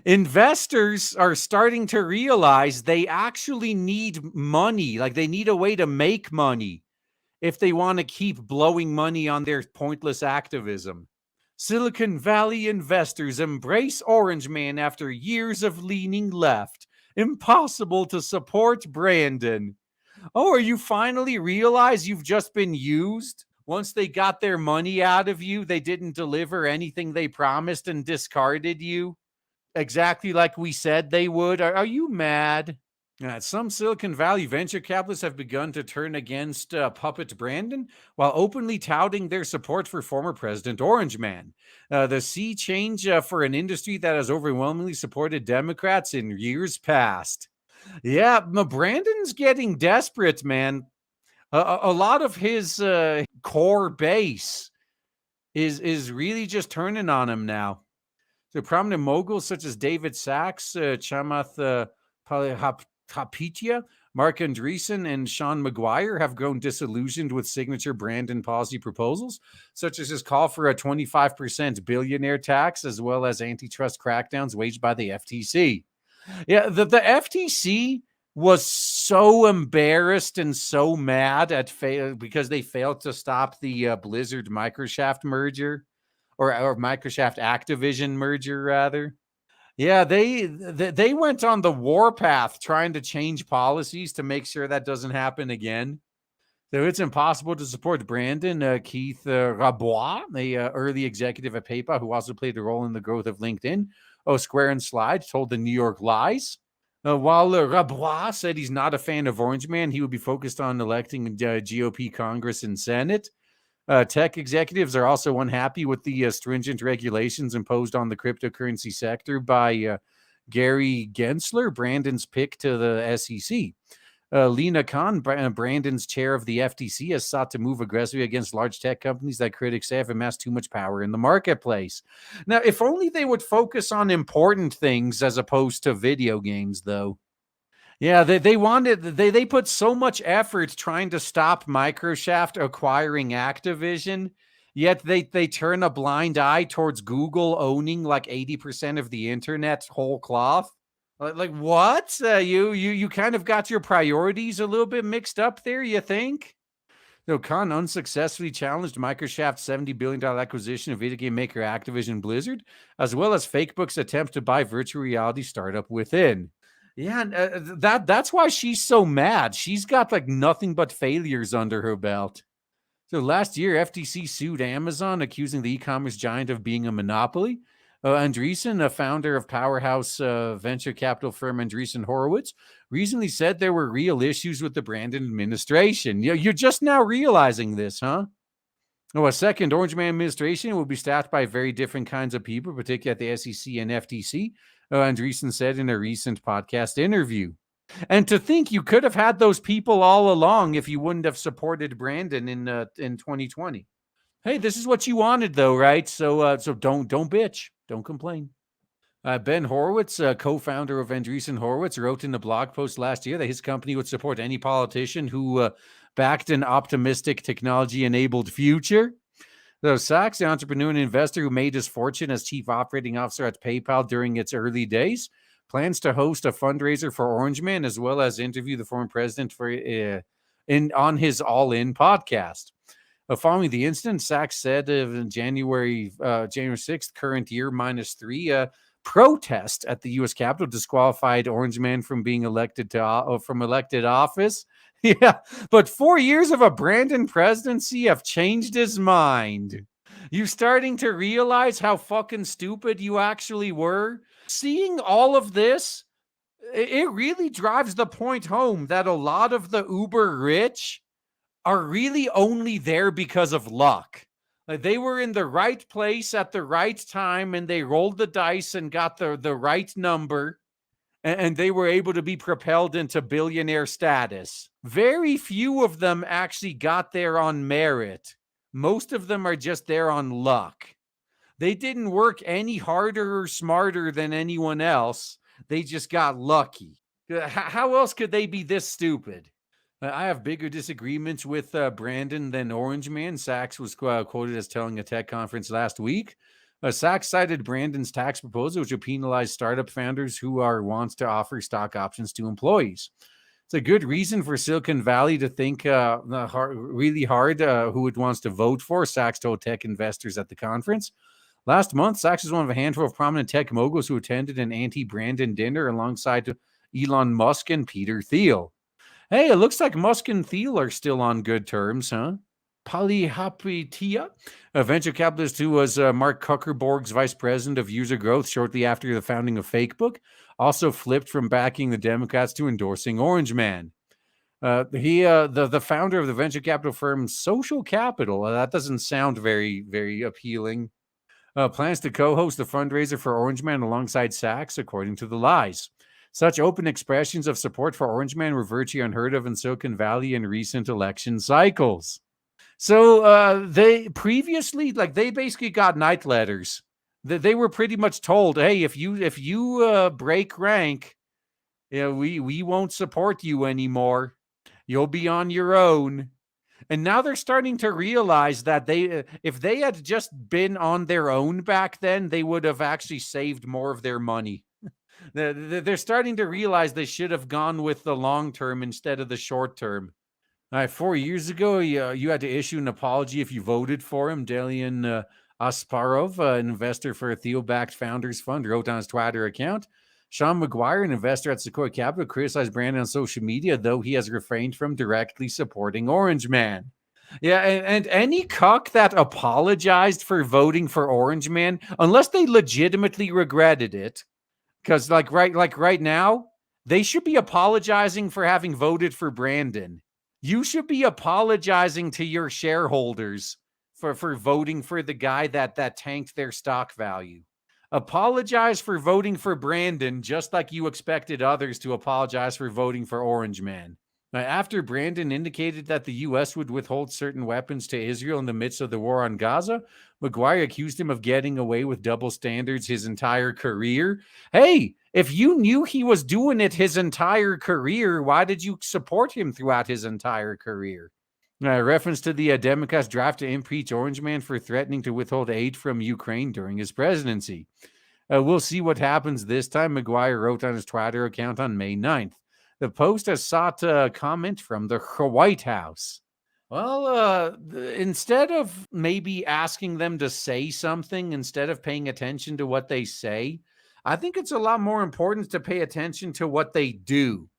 Investors are starting to realize they actually need money. Like they need a way to make money if they want to keep blowing money on their pointless activism. Silicon Valley investors embrace Orange Man after years of leaning left. Impossible to support Brandon. Oh, are you finally realize you've just been used? Once they got their money out of you, they didn't deliver anything they promised and discarded you exactly like we said they would. Are you mad? Some Silicon Valley venture capitalists have begun to turn against Puppet Brandon while openly touting their support for former President Orange Man. The sea change for an industry that has overwhelmingly supported Democrats in years past. Yeah, Brandon's getting desperate, man. A lot of his core base is really just turning on him now. So prominent moguls such as David Sachs, Chamath Palihapitiya, Mark Andreessen, and Sean McGuire have grown disillusioned with signature Brandon policy proposals, such as his call for a 25% billionaire tax, as well as antitrust crackdowns waged by the FTC. Yeah, the FTC was so embarrassed and so mad at because they failed to stop the Blizzard Microsoft merger or Microsoft Activision merger rather. Yeah, they went on the warpath trying to change policies to make sure that doesn't happen again. So it's impossible to support Brandon. Keith Rabois, a early executive at PayPal, who also played a role in the growth of LinkedIn. Square and Slide told the New York Lies. While Rabois said he's not a fan of Orange Man, he would be focused on electing GOP Congress and Senate. Tech executives are also unhappy with the stringent regulations imposed on the cryptocurrency sector by Gary Gensler, Brandon's pick to the SEC. Lena Khan, Brandon's chair of the FTC, has sought to move aggressively against large tech companies that critics say have amassed too much power in the marketplace. Now, if only they would focus on important things as opposed to video games, though. Yeah, they put so much effort trying to stop Microsoft acquiring Activision, yet they turn a blind eye towards Google owning like 80% of the internet whole cloth. Like what? You kind of got your priorities a little bit mixed up there, you think? So Khan unsuccessfully challenged Microsoft's $70 billion acquisition of video game maker Activision Blizzard, as well as Fakebook's attempt to buy virtual reality startup Within. Yeah, that's why she's so mad. She's got like nothing but failures under her belt. So last year, FTC sued Amazon, accusing the e-commerce giant of being a monopoly. Andreessen, a founder of powerhouse venture capital firm Andreessen Horowitz, recently said there were real issues with the Brandon administration. You're just now realizing this, huh? A second Orange Man administration will be staffed by very different kinds of people, particularly at the SEC and FTC, Andreessen said in a recent podcast interview. And to think you could have had those people all along if you wouldn't have supported Brandon in 2020. Hey, this is what you wanted, though, right? So don't bitch, don't complain. Ben Horowitz, co-founder of Andreessen Horowitz, wrote in a blog post last year that his company would support any politician who backed an optimistic technology-enabled future. So Sachs, the entrepreneur and investor who made his fortune as chief operating officer at PayPal during its early days, plans to host a fundraiser for Orange Man as well as interview the former president for on his All In podcast. Following the incident, Sachs said of January 6th, current year -3, protest at the U.S. Capitol disqualified Orange Man from being elected office. Yeah, but 4 years of a Brandon presidency have changed his mind. You starting to realize how fucking stupid you actually were? Seeing all of this, it really drives the point home that a lot of the uber rich are really only there because of luck. Like they were in the right place at the right time and they rolled the dice and got the right number and they were able to be propelled into billionaire status. Very few of them actually got there on merit. Most of them are just there on luck. They didn't work any harder or smarter than anyone else. They just got lucky. How else could they be this stupid? I have bigger disagreements with Brandon than Orange Man. Sachs was quoted as telling a tech conference last week. Sachs cited Brandon's tax proposal, which would penalize startup founders who wants to offer stock options to employees. It's a good reason for Silicon Valley to think really hard who it wants to vote for, Sachs told tech investors at the conference. Last month, Sachs is one of a handful of prominent tech moguls who attended an anti-Brandon dinner alongside Elon Musk and Peter Thiel. Hey, it looks like Musk and Thiel are still on good terms, huh? Polyhapitia, a venture capitalist who was Mark Zuckerberg's vice president of user growth shortly after the founding of Facebook, also flipped from backing the Democrats to endorsing Orange Man. The founder of the venture capital firm Social Capital. That doesn't sound very appealing. Plans to co-host the fundraiser for Orange Man alongside Sachs, according to the lies. Such open expressions of support for Orange Man were virtually unheard of in Silicon Valley in recent election cycles. So they previously, they basically got night letters. They were pretty much told, hey, if you break rank, we won't support you anymore. You'll be on your own. And now they're starting to realize that if they had just been on their own back then, they would have actually saved more of their money. They're starting to realize they should have gone with the long term instead of the short term. All right, 4 years ago, you had to issue an apology if you voted for him. Delian Asparov, an investor for a Thiel-backed Founders Fund, wrote on his Twitter account. Sean McGuire, an investor at Sequoia Capital, criticized Brandon on social media, though he has refrained from directly supporting Orange Man. Yeah, and any cuck that apologized for voting for Orange Man, unless they legitimately regretted it, because right now, they should be apologizing for having voted for Brandon. You should be apologizing to your shareholders for voting for the guy that tanked their stock value. Apologize for voting for Brandon, just like you expected others to apologize for voting for Orange Man. After Brandon indicated that the U.S. would withhold certain weapons to Israel in the midst of the war on Gaza, McGuire accused him of getting away with double standards his entire career. Hey, if you knew he was doing it his entire career, why did you support him throughout his entire career? Reference to the Democrats' draft to impeach Orange Man for threatening to withhold aid from Ukraine during his presidency. We'll see what happens this time, McGuire wrote on his Twitter account on May 9th. The Post has sought a comment from the White House. Well, instead of maybe asking them to say something, instead of paying attention to what they say, I think it's a lot more important to pay attention to what they do.